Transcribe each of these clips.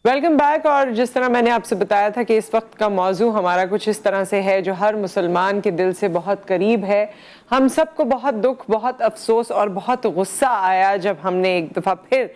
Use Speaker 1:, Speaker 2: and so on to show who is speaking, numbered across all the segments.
Speaker 1: Welcome back. اور جس طرح میں نے آپ سے بتایا تھا کہ اس وقت کا موضوع ہمارا کچھ اس طرح سے ہے جو ہر مسلمان کے دل سے بہت قریب ہے. ہم سب کو بہت دکھ، بہت افسوس اور بہت غصہ آیا جب ہم نے ایک دفعہ پھر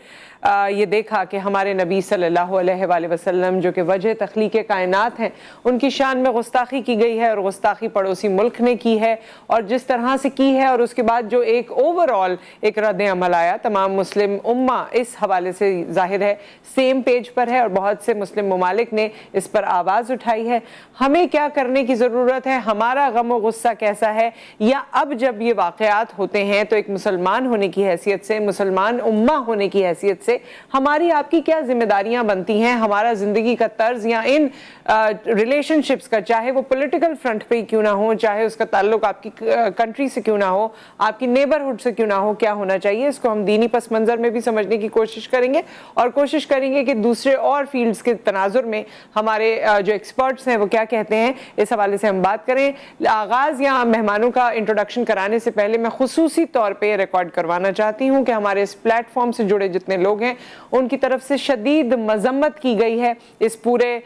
Speaker 1: یہ دیکھا کہ ہمارے نبی صلی اللہ علیہ وآلہ وسلم جو کہ وجہ تخلیق کائنات ہیں، ان کی شان میں گستاخی کی گئی ہے، اور گستاخی پڑوسی ملک نے کی ہے، اور جس طرح سے کی ہے. اور اس کے بعد جو ایک اوورآل ایک رد عمل آیا، تمام مسلم امہ اس حوالے سے ظاہر ہے سیم پیج پر ہے، اور بہت سے مسلم ممالک نے اس پر آواز اٹھائی ہے. ہمیں کیا کرنے کی ضرورت ہے؟ ہمارا غم و غصہ کیسا ہے؟ یا اب جب یہ واقعات ہوتے ہیں تو ایک مسلمان ہونے کی حیثیت سے، مسلمان امہ ہونے کی حیثیت سے ہماری آپ کی کیا ذمہ داریاں بنتی ہیں؟ ہمارا زندگی کا طرز یا ان ریلیشن شپس کا، چاہے وہ پولیٹیکل فرنٹ پہ کیوں نہ ہو، چاہے اس کا تعلق آپ کی کنٹری سے کیوں نہ ہو، آپ کی نیبرہڈ سے کیوں نہ ہو، کیا ہونا چاہیے؟ اس کو ہم دینی پس منظر میں بھی سمجھنے کی کوشش کریں گے، اور کوشش کریں گے کہ دوسرے اور فیلڈز کے تناظر میں ہمارے جو ایکسپرٹس ہیں وہ کیا کہتے ہیں، اس حوالے سے ہم بات کریں. آغاز یا مہمانوں کا انٹروڈکشن کرانے سے پہلے میں خصوصی طور پہ ریکارڈ کروانا چاہتی ہوں کہ ہمارے اس پلیٹ فارم سے جڑے جتنے لوگ ہیں ان کی طرف سے شدید مذمت کی گئی ہے اس پورے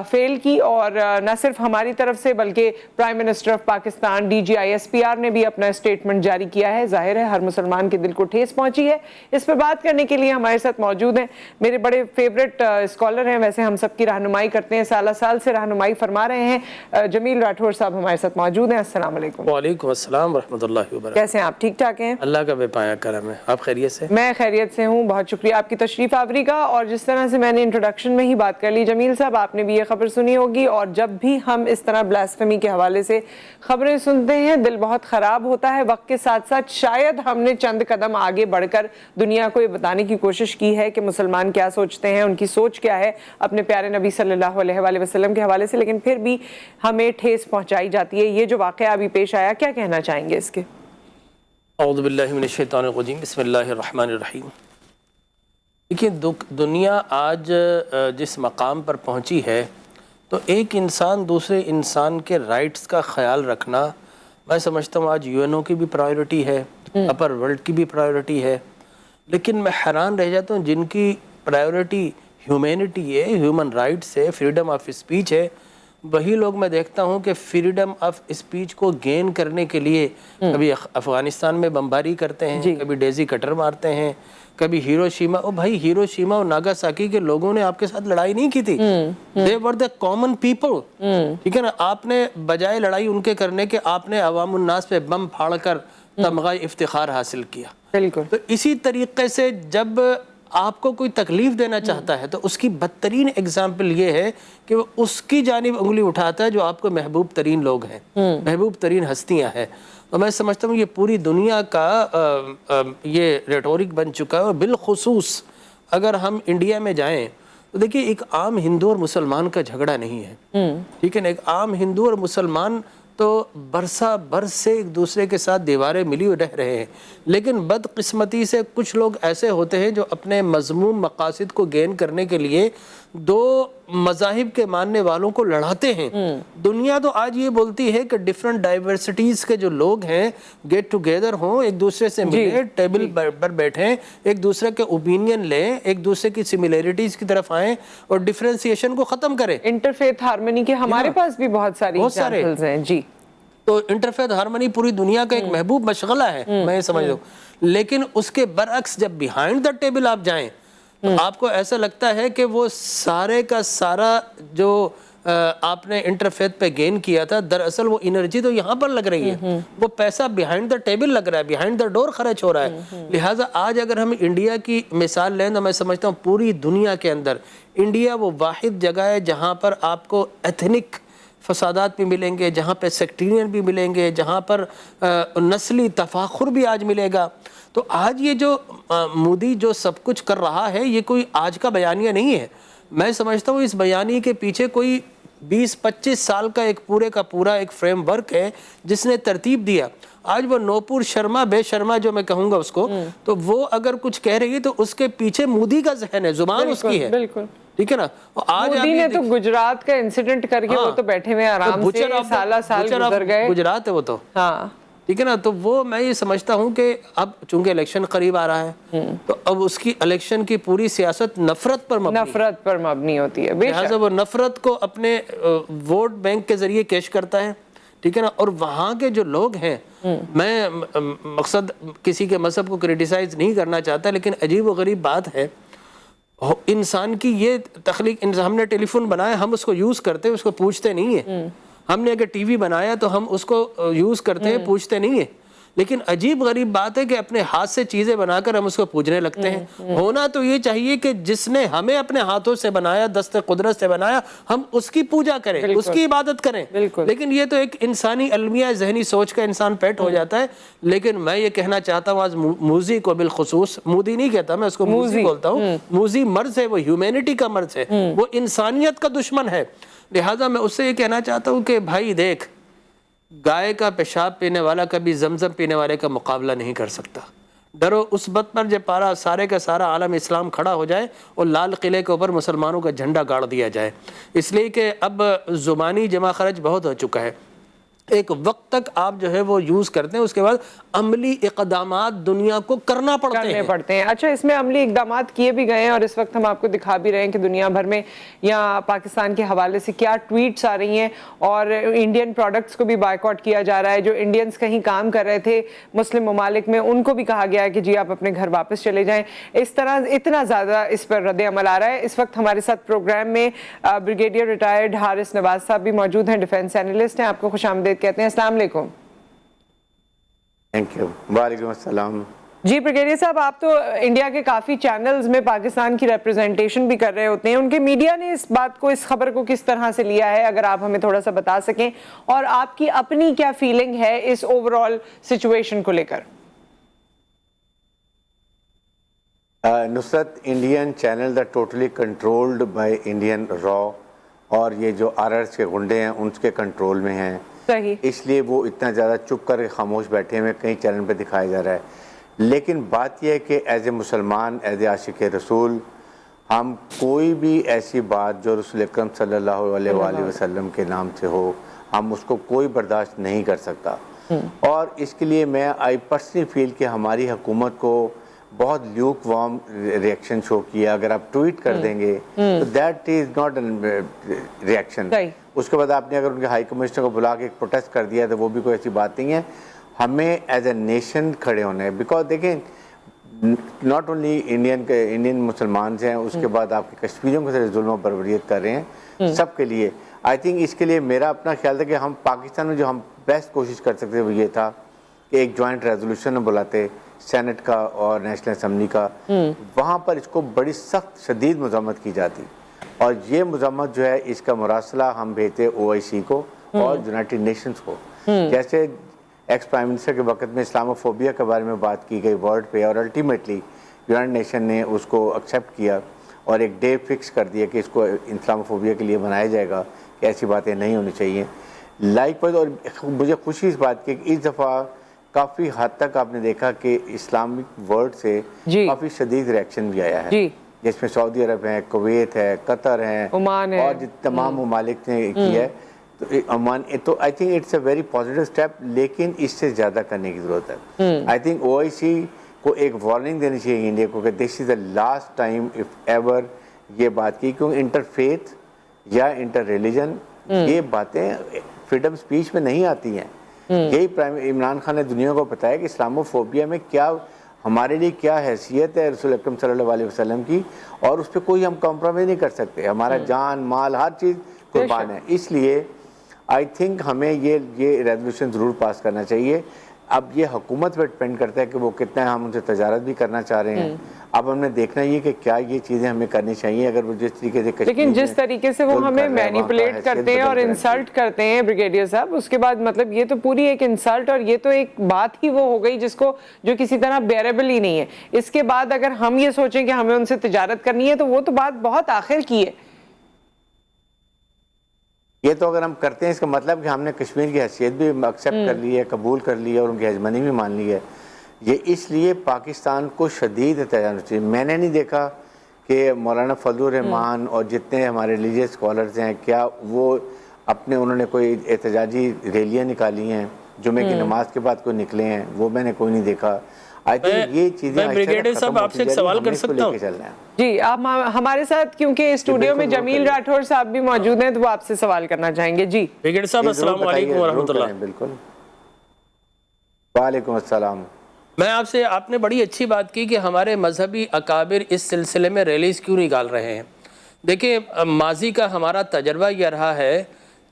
Speaker 1: فیل کی، اور نہ صرف ہماری طرف سے بلکہ prime minister of Pakistan, D G I S P R نے بھی اپنا اسٹیٹمنٹ جاری کیا ہے. ظاہر ہے ہر مسلمان کے دل کو ٹھیس پہنچی ہے. اس پر بات کرنے کے لیے ہمارے ساتھ موجود ہیں میرے بڑے فیوریٹ اسکالر ہیں، ویسے ہم سب کی رہنمائی کرتے ہیں، سالہ سال سے رہنمائی فرما رہے ہیں. جمیل راٹھور صاحب ہمارے ساتھ موجود ہیں. السلام علیکم.
Speaker 2: وعلیکم السلام ورحمۃ اللہ وبرکاتہ.
Speaker 1: کیسے ہیں آپ؟ ٹھیک ٹھاک ہیں؟
Speaker 2: اللہ کا بے پایا کرم ہے. آپ خیریت سے؟
Speaker 1: میں خیریت سے ہوں. بہت شکریہ آپ کی تشریف آوری کا. اور جس طرح سے میں نے انٹروڈکشن میں ہی بات کر لی جمیل صاحب، آپ نے بھی یہ خبر سنی ہوگی، اور جب بھی ہم اس طرح بلاسفیمی کے حوالے سے خبریں سنتے ہیں دل بہت خراب ہوتا ہے. وقت کے ساتھ ساتھ شاید ہم نے چند قدم آگے بڑھ کر دنیا کو یہ بتانے کی کوشش کی ہے کہ مسلمان کیا سوچتے ہیں، ان کی سوچ کیا ہے اپنے پیارے نبی صلی اللہ علیہ وآلہ وسلم کے حوالے سے، لیکن پھر بھی ہمیں ٹھیس پہنچائی جاتی ہے. یہ جو واقعہ ابھی پیش آیا، کیا کہنا چاہیں گے اس کے؟
Speaker 2: اعوذ باللہ من الشیطان الرجیم، بسم اللہ الرحمن الرحیم. دیکھیے دنیا آج جس مقام پر پہنچی ہے تو ایک انسان دوسرے انسان کے رائٹس کا خیال رکھنا، میں سمجھتا ہوں آج یو این او کی بھی پرائیورٹی ہے، اپر ورلڈ کی بھی پرائیورٹی ہے. لیکن میں حیران رہ جاتا ہوں جن کی پرائیورٹی ہیومینٹی ہے، ہیومن رائٹس ہے، فریڈم آف اسپیچ ہے، وہی لوگ میں دیکھتا ہوں کہ فریڈم آف اسپیچ کو گین کرنے کے لیے کبھی افغانستان میں بمباری کرتے ہیں، کبھی ڈیزی کٹر مارتے ہیں، کبھی ہیروشیما. او بھائی، ہیروشیما اور ناگاساکی کے لوگوں نے آپ کے ساتھ لڑائی نہیں کی تھی. they were the common people. ٹھیک ہے نا؟ آپ نے بجائے لڑائی ان کے کرنے کے، آپ نے عوام الناس پہ بم پھاڑ کر تمغہ افتخار حاصل کیا.
Speaker 1: بالکل.
Speaker 2: تو اسی طریقے سے جب آپ کو کوئی تکلیف دینا چاہتا ہے تو اس کی بدترین اگزامپل یہ ہے کہ وہ اس کی جانب انگلی اٹھاتا ہے جو آپ کو محبوب ترین لوگ ہیں، محبوب ترین ہستیاں ہیں. اور میں سمجھتا ہوں یہ پوری دنیا کا یہ ریٹورک بن چکا ہے. اور بالخصوص اگر ہم انڈیا میں جائیں تو دیکھیے ایک عام ہندو اور مسلمان کا جھگڑا نہیں ہے، ٹھیک ہے نا؟ ایک عام ہندو اور مسلمان تو برسا برس سے ایک دوسرے کے ساتھ دیواریں ملی ہوئے رہ رہے ہیں. لیکن بدقسمتی سے کچھ لوگ ایسے ہوتے ہیں جو اپنے مذموم مقاصد کو گین کرنے کے لیے دو مذاہب کے ماننے والوں کو لڑاتے ہیں. دنیا تو آج یہ بولتی ہے کہ ڈیفرنٹ ڈائیورسٹیز کے جو لوگ ہیں گیٹ ٹوگیدر ہوں، ایک دوسرے سے ملیں، ٹیبل پر بیٹھیں، ایک دوسرے کے اوپینین لیں، ایک دوسرے کی سملیرٹیز کی طرف آئیں اور ڈیفرینسیشن کو ختم کریں.
Speaker 1: انٹرفیتھ ہارمنی کے ہمارے پاس بھی بہت ساری ایگزامپلز ہیں. جی،
Speaker 2: تو انٹرفیتھ ہارمنی پوری دنیا کا ایک محبوب مشغلہ ہے، میں یہ سمجھ لوں. لیکن اس کے برعکس جب بیہائنڈ دا ٹیبل آپ جائیں تو آپ کو ایسا لگتا ہے کہ وہ سارے کا سارا جو آپ نے انٹرفیتھ پہ گین کیا تھا، دراصل وہ انرجی تو یہاں پر لگ رہی ہے، وہ پیسہ بیہائنڈ دا ٹیبل لگ رہا ہے، بیہائنڈ دا ڈور خرچ ہو رہا ہے. لہٰذا آج اگر ہم انڈیا کی مثال لیں تو میں سمجھتا ہوں پوری دنیا کے اندر انڈیا وہ واحد جگہ ہے جہاں پر آپ کو ایتھنک فسادات بھی ملیں گے، جہاں پہ سیکٹرین بھی ملیں گے، جہاں پر نسلی تفاخر بھی آج ملے گا. تو آج یہ جو مودی جو سب کچھ کر رہا ہے یہ کوئی آج کا بیانیہ نہیں ہے. میں سمجھتا ہوں اس بیانیے کے پیچھے کوئی 20-25 سال کا ایک پورے کا پورا ایک فریم ورک ہے جس نے ترتیب دیا. آج وہ نوپور شرما بے شرما جو میں کہوں گا اس کو، تو وہ اگر کچھ کہہ رہی ہے تو اس کے پیچھے مودی کا ذہن ہے، زبان اس کی ہے. بالکل ٹھیک ہے نا؟ آج
Speaker 1: مودی نے تو گجرات کا انسیڈنٹ کر کے وہ تو بیٹھے ہوئے آرام سے سالہ سال گزر گئے.
Speaker 2: گجرات ہے وہ تو.
Speaker 1: ہاں،
Speaker 2: ٹھیک ہے نا. تو وہ میں یہ سمجھتا ہوں کہ اب چونکہ الیکشن قریب آ رہا ہے تو اب اس کی الیکشن کی پوری سیاست نفرت پر
Speaker 1: مبنی ہوتی ہے.
Speaker 2: لہٰذا وہ نفرت کو اپنے ووٹ بینک کے ذریعے کیش کرتا ہے, ٹھیک ہے نا. اور وہاں کے جو لوگ ہیں, میں مقصد کسی کے مذہب کو کرٹیسائز نہیں کرنا چاہتا, لیکن عجیب و غریب بات ہے انسان کی یہ تخلیق. ہم نے ٹیلی فون بنایا, ہم اس کو یوز کرتے ہیں, اس کو پوچھتے نہیں ہیں. ہم نے اگر ٹی وی بنایا تو ہم اس کو یوز کرتے ہیں, پوچھتے نہیں ہیں. لیکن عجیب غریب بات ہے کہ اپنے ہاتھ سے چیزیں بنا کر ہم اس کو پوجنے لگتے ہیں. ہونا تو یہ چاہیے کہ جس نے ہمیں اپنے ہاتھوں سے بنایا, دست قدرت سے بنایا, ہم اس کی پوجا کریں, اس کی عبادت کریں. لیکن یہ تو ایک انسانی المیہ ذہنی سوچ کا انسان پیٹ ہو جاتا ہے. لیکن میں یہ کہنا چاہتا ہوں آج موذی کو بالخصوص, مودی نہیں کہتا میں اس کو موذی بولتا ہوں, موذی مرض ہے, وہ ہیومینٹی کا مرض ہے, وہ انسانیت کا دشمن ہے. لہٰذا میں اس سے یہ کہنا چاہتا ہوں کہ بھائی دیکھ, گائے کا پیشاب پینے والا کبھی زمزم پینے والے کا مقابلہ نہیں کر سکتا. ڈرو اس بات پر جب پارا سارے کا سارا عالم اسلام کھڑا ہو جائے اور لال قلعے کے اوپر مسلمانوں کا جھنڈا گاڑ دیا جائے. اس لیے کہ اب زبانی جمع خرچ بہت ہو چکا ہے. ایک وقت تک آپ جو ہے وہ یوز کرتے ہیں, اس کے بعد عملی اقدامات دنیا کو کرنا پڑتے ہیں.
Speaker 1: اچھا, اس میں عملی اقدامات کیے بھی گئے ہیں اور اس وقت ہم آپ کو دکھا بھی رہے ہیں کہ دنیا بھر میں یا پاکستان کے حوالے سے کیا ٹویٹس آ رہی ہیں, اور انڈین پروڈکٹس کو بھی بائیکاٹ کیا جا رہا ہے. جو انڈینز کہیں کام کر رہے تھے مسلم ممالک میں, ان کو بھی کہا گیا ہے کہ جی آپ اپنے گھر واپس چلے جائیں. اس طرح اتنا زیادہ اس پر رد عمل آ رہا ہے. اس وقت ہمارے ساتھ پروگرام میں بریگیڈیئر ریٹائرڈ حارث نواز صاحب بھی موجود ہیں, ڈیفینس اینالسٹ ہیں. آپ کو خوش آمدید کہتے ہیں. السلام علیکم.
Speaker 3: Thank you. وعلیکم السلام.
Speaker 1: جی بریگیڈیئر صاحب, آپ تو انڈیا کے کافی چینلز میں پاکستان کی ریپرزنٹیشن بھی کر رہے ہوتے ہیں. ان کے میڈیا نے اس بات کو, اس خبر کو کس طرح سے لیا ہے, اگر آپ ہمیں تھوڑا سا بتا سکیں, اور آپ کی اپنی کیا فیلنگ ہے اس اوور آل سچویشن کو لے کر؟
Speaker 3: Nusrat, Indian channel the totally controlled by Indian را, اور یہ جو آررز کے گنڈے ہیں ان کے کنٹرول میں ہیں.
Speaker 1: صحیح. اس
Speaker 3: لیے وہ اتنا زیادہ چپ کر کے خاموش بیٹھے ہوئے کئی چینل پہ دکھایا جا رہا ہے. لیکن بات یہ ہے کہ ایز اے مسلمان, ایز اے عاشق رسول, ہم کوئی بھی ایسی بات جو رسول اکرم صلی اللہ علیہ وآلہ وسلم کے نام سے ہو, ہم اس کو کوئی برداشت نہیں کر سکتا. اور اس کے لیے میں آئی پرسنلی فیل کہ ہماری حکومت کو بہت لیوک وارم ریئیکشن شو کیا. اگر آپ ٹویٹ کر دیں گے تو دیٹ از ناٹ ریئیکشن. اس کے بعد آپ نے اگر ان کے ہائی کمشنر کو بلا کے ایک پروٹیسٹ کر دیا تو وہ بھی کوئی ایسی بات نہیں ہے. ہمیں ایز اے نیشن کھڑے ہونا ہے. بیکاز دیکھیں, ناٹ اونلی انڈین مسلمانز ہیں, اس کے بعد آپ کے کشمیریوں کے ساتھ ظلم و بربریت کر رہے ہیں, سب کے لیے. آئی تھنک اس کے لیے میرا اپنا خیال تھا کہ ہم پاکستان میں جو ہم بیسٹ کوشش کر سکتے وہ یہ تھا کہ ایک جوائنٹ ریزولوشن بلاتے سینٹ کا اور نیشنل اسمبلی کا, وہاں پر اس کو بڑی سخت شدید مذمت کی جاتی. اور یہ مذمت جو ہے اس کا مراسلہ ہم بھیجتے OIC کو اور یونائٹڈ نیشنز کو. جیسے ایکس پرائم منسٹر کے وقت میں اسلاموفوبیا کے بارے میں بات کی گئی ورڈ پہ, اور الٹیمیٹلی یونائٹڈ نیشن نے اس کو ایکسیپٹ کیا اور ایک ڈے فکس کر دیا کہ اس کو اسلاموفوبیا کے لیے بنایا جائے گا, کہ ایسی باتیں نہیں ہونی چاہیے. لائک وائز, اور مجھے خوشی اس بات کی کہ اس دفعہ کافی حد تک آپ نے دیکھا کہ اسلامک ورلڈ سے کافی شدید ریئیکشن بھی آیا ہے, جس میں سعودی عرب ہے, کویت ہے, قطر ہے,
Speaker 1: عمان ہے,
Speaker 3: اور تمام ممالک نے کیا ہے. تو عمان, تو I think it's a very positive step, لیکن اس سے زیادہ کرنے کی ضرورت ہے. آئی تھنک OIC کو ایک وارننگ دینی چاہیے انڈیا کو کہ this is the last time if ever یہ بات کی, کیونکہ انٹر فیتھ یا انٹر ریلیجن یہ باتیں فریڈم اسپیچ میں نہیں آتی ہیں. یہی عمران خان نے دنیا کو بتایا کہ اسلاموفوبیا میں کیا ہمارے لیے کیا حیثیت ہے رسول اکرم صلی اللہ علیہ وسلم کی, اور اس پہ کوئی ہم کمپرومائز نہیں کر سکتے. ہمارا جان مال ہر چیز قربان ہے. اس لیے آئی تھنک ہمیں یہ ریزولوشن ضرور پاس کرنا چاہیے. اب یہ حکومت پہ ڈپینڈ کرتا ہے کہ وہ کتنا, ہم ان سے تجارت بھی کرنا چاہ رہے ہیں. اب ہم نے دیکھنا یہ کہ کیا یہ چیزیں ہمیں کرنی چاہیے. اگر وہ جس طریقے سے,
Speaker 1: لیکن جس طریقے سے وہ ہمیں مینیپولیٹ کرتے ہیں اور انسلٹ کرتے ہیں بریگیڈیئر صاحب, اس کے بعد مطلب یہ تو پوری ایک انسلٹ, اور یہ تو ایک بات ہی وہ ہو گئی جس کو, جو کسی طرح بیئریبل ہی نہیں ہے. اس کے بعد اگر ہم یہ سوچیں کہ ہمیں ان سے تجارت کرنی ہے تو وہ تو بات بہت آخر کی ہے.
Speaker 3: یہ تو اگر ہم کرتے ہیں اس کا مطلب کہ ہم نے کشمیر کی حیثیت بھی ایکسیپٹ کر لی ہے, قبول کر لی ہے, اور ان کی ہیجمنی بھی مان لی ہے. یہ اس لیے پاکستان کو شدید احتجاج ہونا چاہیے. میں نے نہیں دیکھا کہ مولانا فضل الرحمان اور جتنے ہمارے ریلیجیس اسکالرز ہیں, کیا وہ اپنے انہوں نے کوئی احتجاجی ریلیاں نکالی ہیں جمعے کی نماز کے بعد کوئی نکلے ہیں وہ میں نے کوئی نہیں دیکھا. آئی تھنک یہ چیزیں
Speaker 2: بریگیڈیئر صاحب آپ سے ایک سوال کر سکتا ہوں؟
Speaker 1: جی آپ ہمارے ساتھ کیونکہ اسٹوڈیو میں جمیل راٹھور صاحب بھی موجود ہیں تو وہ آپ سے سوال کرنا چاہیں گے. جی
Speaker 2: بریگیڈیئر صاحب السلام علیکم ورحمۃ اللہ.
Speaker 3: بالکل وعلیکم السلام.
Speaker 2: میں آپ نے بڑی اچھی بات کی کہ ہمارے مذہبی اکابر اس سلسلے میں ریلیز کیوں نکال رہے ہیں. دیکھیں ماضی کا ہمارا تجربہ یہ رہا ہے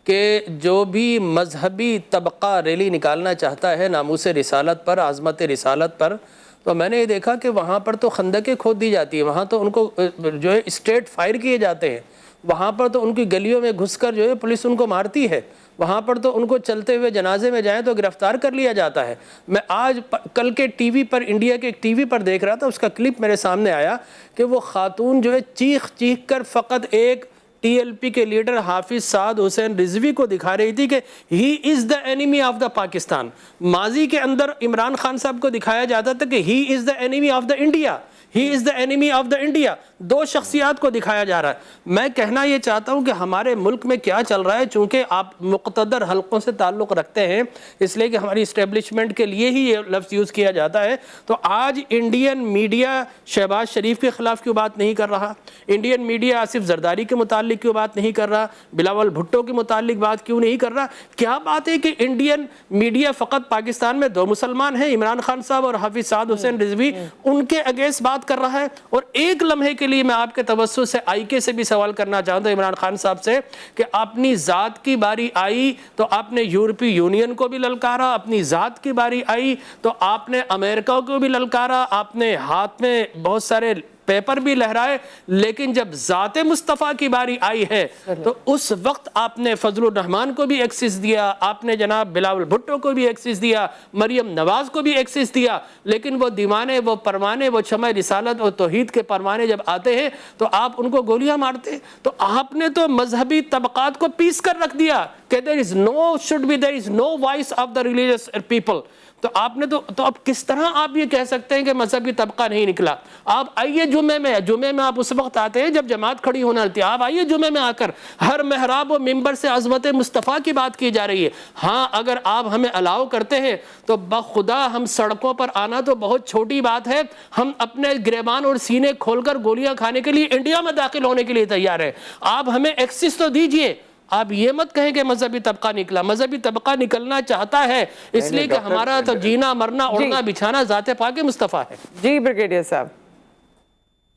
Speaker 2: کہ جو بھی مذہبی طبقہ ریلی نکالنا چاہتا ہے ناموس رسالت پر، عظمت رسالت پر، تو میں نے یہ دیکھا کہ وہاں پر تو خندقیں کھود دی جاتی ہیں، وہاں تو ان کو جو ہے اسٹریٹ فائر کیے جاتے ہیں، وہاں پر تو ان کی گلیوں میں گھس کر جو ہے پولیس ان کو مارتی ہے، وہاں پر تو ان کو چلتے ہوئے جنازے میں جائیں تو گرفتار کر لیا جاتا ہے. میں آج کل کے ٹی وی پر، انڈیا کے ایک ٹی وی پر دیکھ رہا تھا، اس کا کلپ میرے سامنے آیا کہ وہ خاتون جو ہے چیخ چیخ کر فقط ایک ٹی ایل پی کے لیڈر حافظ سعد حسین رضوی کو دکھا رہی تھی کہ he is the enemy of the Pakistan. ماضی کے اندر عمران خان صاحب کو دکھایا جاتا تھا کہ he is the enemy of the India, he is the enemy of the India. دو شخصیات کو دکھایا جا رہا ہے. میں کہنا یہ چاہتا ہوں کہ ہمارے ملک میں کیا چل رہا ہے، چونکہ آپ مقتدر حلقوں سے تعلق رکھتے ہیں اس لیے کہ ہماری اسٹیبلشمنٹ کے لیے ہی یہ لفظ یوز کیا جاتا ہے، تو آج انڈین میڈیا شہباز شریف کے خلاف کیوں بات نہیں کر رہا؟ انڈین میڈیا آصف زرداری کے متعلق کیوں بات نہیں کر رہا؟ بلاول بھٹو کے متعلق بات کیوں نہیں کر رہا؟ کیا بات ہے کہ انڈین میڈیا فقط پاکستان میں دو مسلمان ہیں، عمران خان صاحب اور حافظ سعد حسین رضوی، ان کے اگینسٹ بات کر رہا ہے؟ اور ایک لمحے کے لیے میں آپ کے توسط سے آئی کے سے بھی سوال کرنا چاہتا ہوں عمران خان صاحب سے کہ اپنی ذات کی باری آئی تو آپ نے یورپی یونین کو بھی للکارا، اپنی ذات کی باری آئی تو آپ نے امریکہ کو بھی للکارا، آپ نے ہاتھ میں بہت سارے پیپر بھی لہرائے، لیکن جب ذات مصطفیٰ کی باری آئی ہے تو اس وقت آپ نے فضل الرحمان کو بھی ایکسس دیا، آپ نے جناب بلاول بھٹو کو بھی ایکسس دیا، مریم نواز کو بھی ایکسس دیا، لیکن وہ دیوانے، وہ پروانے، وہ شمع رسالت اور توحید کے پروانے جب آتے ہیں تو آپ ان کو گولیاں مارتے. تو آپ نے تو مذہبی طبقات کو پیس کر رکھ دیا کہ there is no voice of the religious people. تو آپ نے تو اب کس طرح آپ یہ کہہ سکتے ہیں کہ مذہبی طبقہ نہیں نکلا؟ آپ آئیے جمعے میں آپ اس وقت آتے ہیں جب جماعت کھڑی ہونا ہوتی ہے، آپ آئیے جمعے میں آ کر ہر محراب و منبر سے عظمت مصطفیٰ کی بات کی جا رہی ہے. ہاں اگر آپ ہمیں الاؤ کرتے ہیں تو بخدا ہم سڑکوں پر آنا تو بہت چھوٹی بات ہے، ہم اپنے گریبان اور سینے کھول کر گولیاں کھانے کے لیے انڈیا میں داخل ہونے کے لیے تیار ہیں. آپ ہمیں ایکسس تو دیجئے. آپ یہ مت کہیں کہ مذہبی طبقہ نکلا. مذہبی طبقہ نکلنا چاہتا ہے اس لیے کہ ہمارا تو جینا مرنا اڑنا بچھانا ذات پاک مصطفیٰ ہے.
Speaker 1: جی بریگیڈیئر صاحب.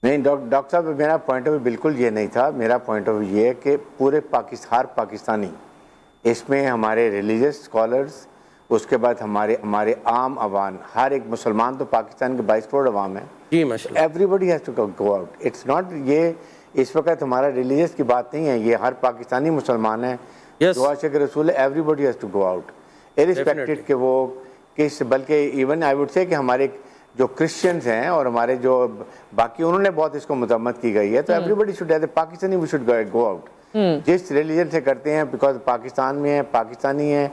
Speaker 3: نہیں ڈاکٹر صاحب، میرا پوائنٹ آف ویو بالکل یہ نہیں تھا. میرا پوائنٹ آف ویو یہ ہے کہ پورے ہر پاکستانی، اس میں ہمارے ریلیجس اسکالرز، اس کے بعد ہمارے عام عوام، ہر ایک مسلمان تو پاکستان کے 22 کروڑ عوام ہیں.
Speaker 2: جی ماشاء اللہ.
Speaker 3: Everybody has to go out. It's not یہ اس وقت ہمارا ریلیجس کی بات نہیں ہے، یہ ہر پاکستانی مسلمان ہے. جو عاشق رسول ہے، everybody has to go out irrespective کہ وہ کس، بلکہ ایون آئی وڈ سے کہ ہمارے جو کرسچنز ہیں اور ہمارے جو باقی انہوں نے بہت اس کو مذمت کی گئی ہے. تو everybody should as a Pakistani we should go out. جس ریلیجن سے کرتے ہیں، بیکاز پاکستان میں ہے، پاکستانی ہیں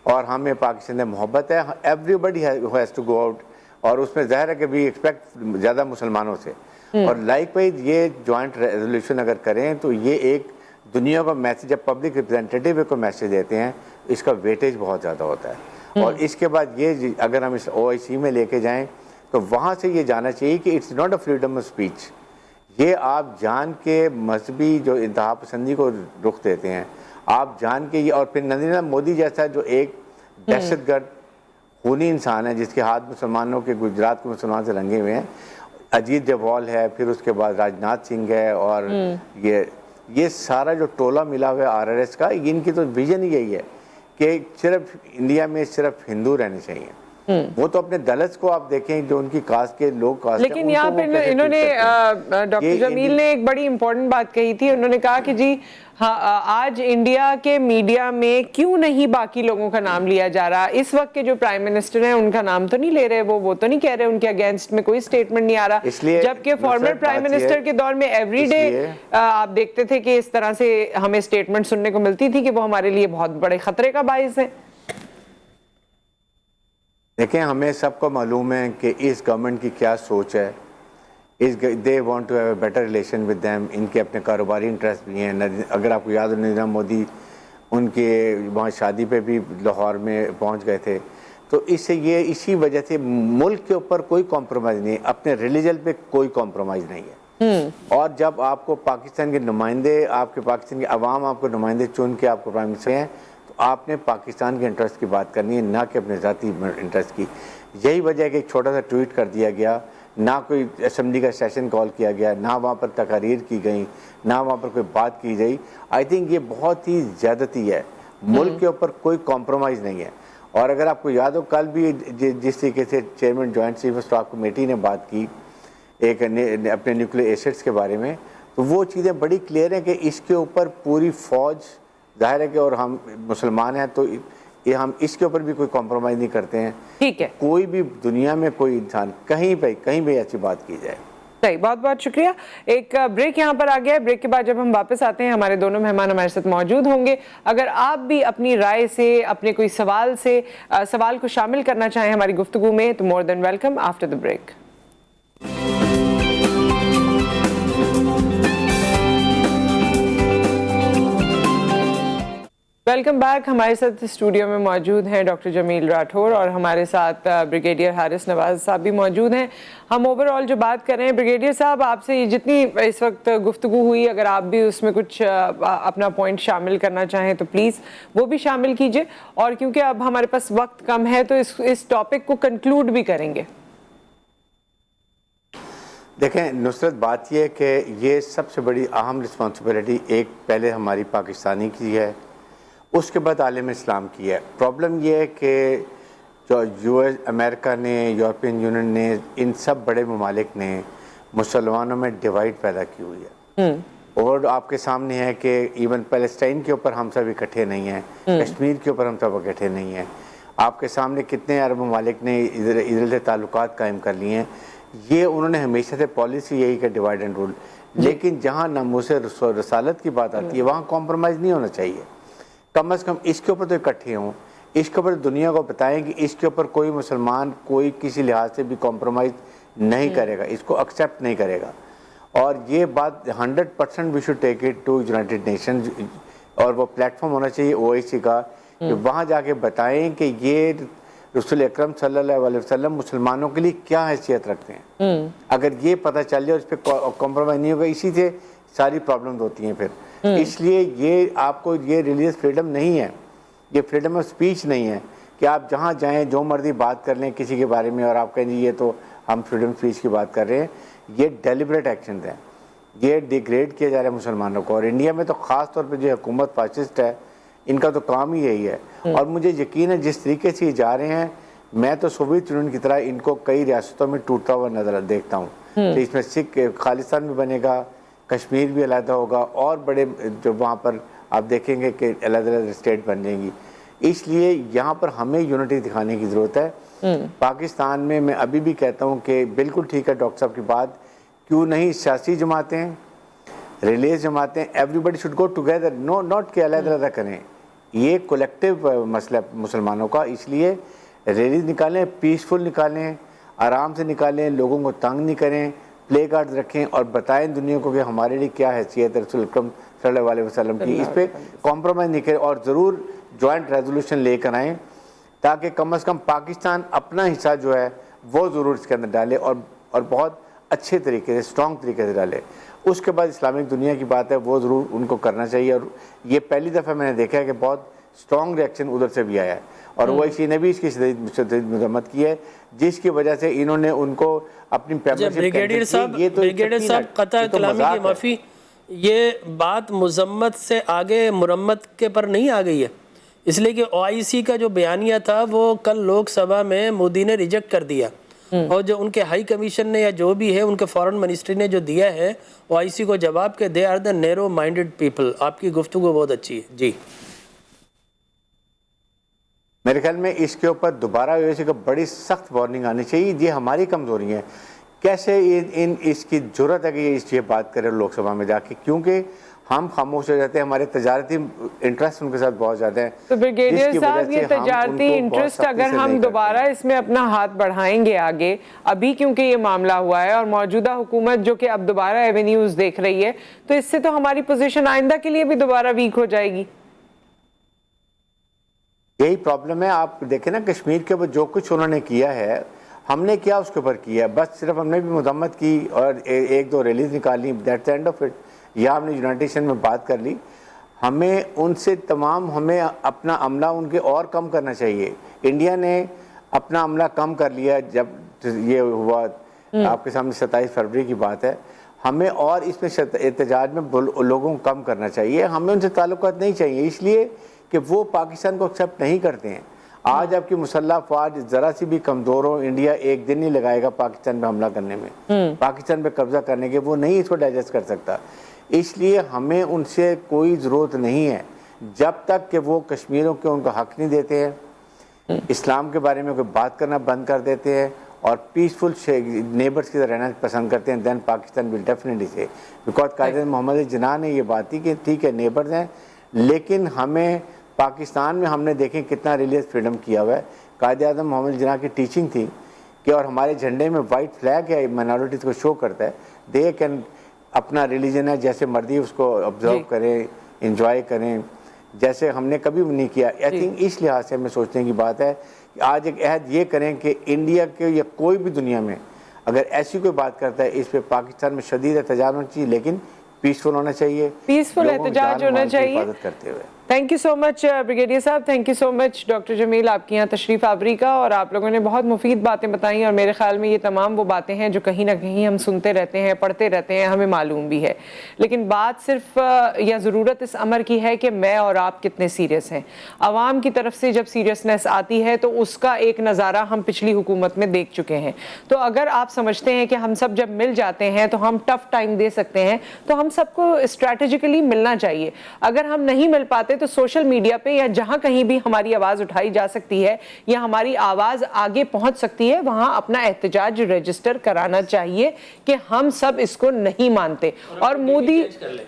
Speaker 3: اور ہمیں پاکستان سے محبت ہے. Everybody has to go out. اور اس میں ظاہر ہے کہ وی ایکسپیکٹ زیادہ مسلمانوں سے. اور لائک وائز یہ جوائنٹ ریزولوشن اگر کریں تو یہ ایک دنیا کا میسیج، جب پبلک ریپرزینٹیٹیو کو میسیج دیتے ہیں اس کا ویٹیج بہت زیادہ ہوتا ہے. اور اس کے بعد یہ اگر ہم اس OIC میں لے کے جائیں تو وہاں سے یہ جانا چاہیے کہ it's not a freedom of speech. یہ آپ جان کے مذہبی جو انتہا پسندی کو رخ دیتے ہیں، آپ جان کے یہ، اور پھر نریندر مودی جیسا جو ایک دہشت گرد خونی انسان ہے جس کے ہاتھ مسلمانوں کے، گجرات کے مسلمان سے رنگے ہوئے ہیں، اجیت ڈوال ہے، پھر اس کے بعد راجناتھ سنگھ ہے، اور یہ سارا جو ٹولہ ملا ہوا ہے RRS کا، ان کی تو ویژن ہی یہی ہے کہ صرف انڈیا میں صرف ہندو رہنے چاہیے. وہ تو اپنے دلت کو آپ دیکھیں جو ان کی کاسٹ کے لوگ کاسٹ،
Speaker 1: لیکن یہاں پہ انہوں نے ڈاکٹر جمیل نے ایک بڑی امپورٹنٹ بات کہی تھی. انہوں نے کہا کہ جی آج انڈیا کے میڈیا میں کیوں نہیں باقی لوگوں کا نام لیا جا رہا؟ اس وقت کے جو پرائم منسٹر ہیں ان کا نام تو نہیں لے رہے، وہ تو نہیں کہہ رہے، ان کے اگینسٹ میں کوئی سٹیٹمنٹ نہیں آ رہا. جبکہ فارمر پرائم منسٹر کے دور میں ایوری ڈے آپ دیکھتے تھے کہ اس طرح سے ہمیں سٹیٹمنٹ سننے کو ملتی تھی کہ وہ ہمارے لیے بہت بڑے خطرے کا باعث ہے.
Speaker 3: دیکھیں ہمیں سب کو معلوم ہے کہ اس گورنمنٹ کی کیا سوچ ہے. They want to have a better relation with them. ان کے اپنے کاروباری انٹرسٹ بھی ہیں. اگر آپ کو یاد ہو نریندر مودی ان کے وہاں شادی پہ بھی لاہور میں پہنچ گئے تھے. تو اس سے یہ اسی وجہ سے ملک کے اوپر کوئی کمپرومائز نہیں ہے, اپنے ریلیجن پہ کوئی کمپرومائز نہیں ہے. اور جب آپ کو پاکستان کے نمائندے, آپ کے پاکستان کے عوام آپ کو نمائندے چن کے آپ کو پرائم منسٹر ہیں, تو آپ نے پاکستان کے انٹرسٹ کی بات کرنی ہے, نہ کہ اپنے ذاتی انٹرسٹ کی. یہی وجہ ہے کہ ایک چھوٹا سا ٹویٹ کر دیا گیا, نہ کوئی اسمبلی کا سیشن کال کیا گیا, نہ وہاں پر تقاریر کی گئیں, نہ وہاں پر کوئی بات کی گئی. آئی تھنک یہ بہت ہی زیادتی ہے, ملک کے اوپر کوئی کمپرومائز نہیں ہے. اور اگر آپ کو یاد ہو کل بھی جس طریقے سے chairman joint chief of staff committee نے بات کی ایک اپنے نیوکلیئر ایسٹس کے بارے میں, تو وہ چیزیں بڑی کلیئر ہیں کہ اس کے اوپر پوری فوج, ظاہر ہے کہ اور ہم مسلمان ہیں تو یہ ہم اس کے اوپر بھی کوئی کمپرومائز نہیں کرتے ہیں.
Speaker 1: ٹھیک ہے,
Speaker 3: کوئی بھی دنیا میں کوئی انسان کہیں بھی ایسی بات کی جائے.
Speaker 1: صحیح, بہت بہت شکریہ. ایک بریک یہاں پر آ گیا ہے. بریک کے بعد جب ہم واپس آتے ہیں ہمارے دونوں مہمان ہمارے ساتھ موجود ہوں گے. اگر آپ بھی اپنی رائے سے, اپنے کوئی سوال کو شامل کرنا چاہیں ہماری گفتگو میں, تو more then welcome after the break. Welcome back. ہمارے ساتھ اسٹوڈیو میں موجود ہیں ڈاکٹر جمیل راٹھور, اور ہمارے ساتھ بریگیڈیئر حارث نواز صاحب بھی موجود ہیں. ہم اوور آل جو بات کر رہے ہیں, بریگیڈیئر صاحب آپ سے یہ جتنی اس وقت گفتگو ہوئی, اگر آپ بھی اس میں کچھ اپنا پوائنٹ شامل کرنا چاہیں تو پلیز وہ بھی شامل کیجئے. اور کیونکہ اب ہمارے پاس وقت کم ہے تو اس ٹاپک کو کنکلوڈ بھی کریں گے.
Speaker 3: دیکھیں نصرت, بات یہ ہے کہ یہ سب سے بڑی اہم رسپانسبلٹی ایک پہلے ہماری پاکستانی کی ہے, اس کے بعد عالم اسلام کی ہے. پرابلم یہ ہے کہ جو US, امریکہ نے, یورپین یونین نے, ان سب بڑے ممالک نے مسلمانوں میں ڈیوائیڈ پیدا کی ہوئی ہے. اور آپ کے سامنے ہے کہ ایون پیلسٹائن کے اوپر ہم سب اکٹھے نہیں ہیں, کشمیر کے اوپر ہم سب اکٹھے نہیں ہیں. آپ کے سامنے کتنے عرب ممالک نے ادھر سے تعلقات قائم کر لیے ہیں. یہ انہوں نے ہمیشہ سے پالیسی یہی کہ ڈیوائڈ اینڈ رول. لیکن جہاں ناموس رسالت کی بات آتی ہے وہاں کمپرومائز نہیں ہونا چاہیے. کم از کم اس کے اوپر تو اکٹھے ہوں, اس کے اوپر دنیا کو بتائیں کہ اس کے اوپر کوئی مسلمان کوئی کسی لحاظ سے بھی کمپرومائز نہیں کرے گا, اس کو ایکسیپٹ نہیں کرے گا. اور یہ بات 100% we should take it to United Nations, اور وہ پلیٹ فارم ہونا چاہیے OIC کا, کہ وہاں جا کے بتائیں کہ یہ رسول اکرم صلی اللہ علیہ وسلم مسلمانوں کے لیے کیا حیثیت رکھتے ہیں. اگر یہ پتہ چل جائے, اس پہ کمپرومائز نہیں ہوگا, اسی سے ساری پرابلمز ہوتی ہیں پھر. اس لیے یہ آپ کو یہ ریلیجس فریڈم نہیں ہے, یہ فریڈم آف سپیچ نہیں ہے کہ آپ جہاں جائیں جو مرضی بات کر لیں کسی کے بارے میں, اور آپ کہیں جی یہ تو ہم فریڈم سپیچ کی بات کر رہے ہیں. یہ ڈیلیبریٹ ایکشنز ہیں, یہ ڈیگریڈ کیا جا رہا ہے مسلمانوں کو. اور انڈیا میں تو خاص طور پہ جو حکومت فاسسٹ ہے, ان کا تو کام ہی یہی ہے. اور مجھے یقین ہے جس طریقے سے یہ جا رہے ہیں, میں تو سوویت یونین کی طرح ان کو کئی ریاستوں میں ٹوٹتا ہوا نظر دیکھتا ہوں. تو اس میں سکھ خالصتان بھی بنے گا, کشمیر بھی علیحدہ ہوگا, اور بڑے جو وہاں پر آپ دیکھیں گے کہ علیحدہ اسٹیٹ بن جائیں گی. اس لیے یہاں پر ہمیں یونٹی دکھانے کی ضرورت ہے. پاکستان میں میں ابھی بھی کہتا ہوں کہ بالکل ٹھیک ہے ڈاکٹر صاحب کی بات, کیوں نہیں سیاسی جماعتیں, ریلیز جماعتیں, everybody should go together, not کہ علیحدہ علیحدہ کریں. یہ کولیکٹیو مسئلہ مسلمانوں کا, اس لیے ریلیز نکالیں, پیسفل نکالیں, آرام سے نکالیں, لوگوں کو تنگ نہیں کریں, پلے کارڈز رکھیں, اور بتائیں دنیا کو کہ ہمارے لیے کیا حیثیت ہے رسول اکرم صلی اللہ علیہ وسلم کی. اس پہ کمپرومائز نہیں کریں, اور ضرور جوائنٹ ریزولوشن لے کر آئیں, تاکہ کم از کم پاکستان اپنا حصہ جو ہے وہ ضرور اس کے اندر ڈالے, اور بہت اچھے طریقے سے, اسٹرانگ طریقے سے ڈالے. اس کے بعد اسلامک دنیا کی بات ہے, وہ ضرور ان کو کرنا چاہیے. اور یہ پہلی دفعہ میں نے دیکھا ہے کہ بہت اسٹرانگ ریئیکشن ادھر سے بھی آیا ہے, اور OIC نے بھی اس کی شدید مذمت کی ہے, جس کی وجہ سے انہوں نے ان کو اپنی
Speaker 2: بریگیڈیئر صاحب قطع کلامی کی معافی, یہ بات مذمت سے آگے مرمت کے پر نہیں آ گئی ہے, اس لیے کہ OIC کا جو بیانیہ تھا وہ کل لوک سبھا میں مودی نے ریجیکٹ کر دیا, اور جو ان کے ہائی کمیشن نے یا جو بھی ہے ان کے فارن منسٹری نے جو دیا ہے OIC کو جواب کہ they are the narrow minded people. آپ کی گفتگو بہت اچھی ہے جی.
Speaker 3: میرے خیال میں اس کے اوپر دوبارہ OIC کو بڑی سخت وارننگ آنی چاہیے. یہ ہماری کمزوری ہے, کیسے اس کی جرت ہے کہ یہ بات کرے لوک سبھا میں جا کے, کیونکہ ہم خاموش ہو جاتے ہیں, ہمارے تجارتی انٹرسٹ ان کے ساتھ بہت زیادہ ہیں.
Speaker 1: تو بریگیڈیئر صاحب یہ تجارتی انٹرسٹ اگر ہم دوبارہ اس میں اپنا ہاتھ بڑھائیں گے آگے, ابھی کیونکہ یہ معاملہ ہوا ہے اور موجودہ حکومت جو کہ اب دوبارہ ایونیوز دیکھ رہی ہے, تو اس سے تو ہماری پوزیشن آئندہ کے لیے بھی دوبارہ ویک ہو جائے گی.
Speaker 3: یہی پرابلم ہے. آپ دیکھیں نا کشمیر کے اوپر جو کچھ انہوں نے کیا ہے, ہم نے کیا اس کے اوپر کیا, بس صرف ہم نے بھی مذمت کی اور ایک دو ریلیز نکالی, دیٹس اینڈ آف اٹ. یا ہم نے یونائٹڈ نیشن میں بات کر لی. ہمیں ان سے ہمیں اپنا عملہ ان کے اور کم کرنا چاہیے. انڈیا نے اپنا عملہ کم کر لیا جب یہ ہوا, آپ کے سامنے 27 فروری کی بات ہے. ہمیں اور اس میں احتجاج میں لوگوں کو کم کرنا چاہیے. ہمیں ان سے تعلقات نہیں چاہیے, اس لیے کہ وہ پاکستان کو ایکسیپٹ نہیں کرتے ہیں. آج آپ کی مسلح افواج ذرا سی بھی کمزور ہو, انڈیا ایک دن نہیں لگائے گا پاکستان پہ حملہ کرنے میں, پاکستان پہ قبضہ کرنے کے. وہ نہیں اس کو ڈائجسٹ کر سکتا. اس لیے ہمیں ان سے کوئی ضرورت نہیں ہے جب تک کہ وہ کشمیریوں کے ان کو حق نہیں دیتے ہیں, اسلام کے بارے میں کوئی بات کرنا بند کر دیتے ہیں اور پیسفل نیبرز کی طرح رہنا پسند کرتے ہیں. دین پاکستان ول ڈیفینیٹلی سے, بیکاز قائد محمد جناح نے یہ بات کی کہ ٹھیک ہے نیبرز ہیں, لیکن ہمیں پاکستان میں ہم نے دیکھیں کتنا ریلیجس فریڈم کیا ہوا ہے. قائد اعظم محمد جناح کی ٹیچنگ تھی کہ, اور ہمارے جھنڈے میں وائٹ فلیگ ہے, مائنورٹیز کو شو کرتا ہے, دے کین اپنا ریلیجن ہے جیسے مرضی اس کو آبزرو کریں, انجوائے کریں, جیسے ہم نے کبھی نہیں کیا. آئی تھنک اس لحاظ سے ہمیں سوچنے کی بات ہے کہ آج ایک عہد یہ کریں کہ انڈیا کے یا کوئی بھی دنیا میں اگر ایسی کوئی بات کرتا ہے اس پہ پاکستان میں شدید احتجاج ہونا چاہیے, لیکن پیسفل ہونا چاہیے,
Speaker 1: پیسفل احتجاج ہونا چاہیے.
Speaker 3: حفاظت کرتے ہوئے.
Speaker 1: Thank you so much brigadier صاحب, thank you so much doctor Jamil, آپ کی یہاں تشریف آوری کا, اور آپ لوگوں نے بہت مفید باتیں بتائیں, اور میرے خیال میں یہ تمام وہ باتیں ہیں جو کہیں نہ کہیں ہم سنتے رہتے ہیں, پڑھتے رہتے ہیں, ہمیں معلوم بھی ہے. لیکن بات صرف یا ضرورت اس امر کی ہے کہ میں اور آپ کتنے سیریس ہیں. عوام کی طرف سے جب سیریسنس آتی ہے تو اس کا ایک نظارہ ہم پچھلی حکومت میں دیکھ چکے ہیں. تو اگر آپ سمجھتے ہیں کہ ہم سب جب مل جاتے ہیں تو ہم ٹف ٹائم دے سکتے ہیں, تو ہم سب کو اسٹریٹجیکلی ملنا چاہیے. اگر ہم نہیں مل پاتے تو سوشل میڈیا پہ یا جہاں کہیں بھی ہماری آواز اٹھائی جا سکتی ہے یا ہماری آواز آگے پہنچ سکتی ہے, وہاں اپنا احتجاج رجسٹر کرانا چاہیے کہ ہم سب اس کو نہیں مانتے. اور مودی,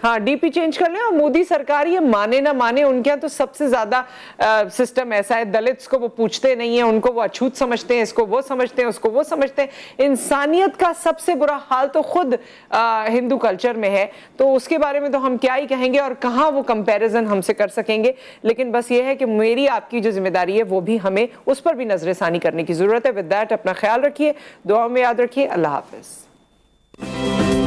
Speaker 1: ہاں ڈی پی چینج کر لیں, اور مودی سرکار یہ مانے نہ مانے, ان کے تو سب سے زیادہ سسٹم ایسا ہے, دلتس کو وہ پوچھتے نہیں ہیں, ان کو وہ اچھوت سمجھتے ہیں, اس کو وہ سمجھتے ہیں, اس کو وہ سمجھتے ہیں. انسانیت کا سب سے برا حال تو خود ہندو کلچر میں ہے, تو اس کے بارے میں تو ہم کیا ہی کہیں گے, اور کہاں وہ کمپیریزن ہم سے کر سکیں گے. لیکن بس یہ ہے کہ میری آپ کی جو ذمہ داری ہے وہ بھی ہمیں اس پر بھی نظر ثانی کرنے کی ضرورت ہے. ود دیٹ اپنا خیال رکھیے, دعاؤں میں یاد رکھیے. اللہ حافظ.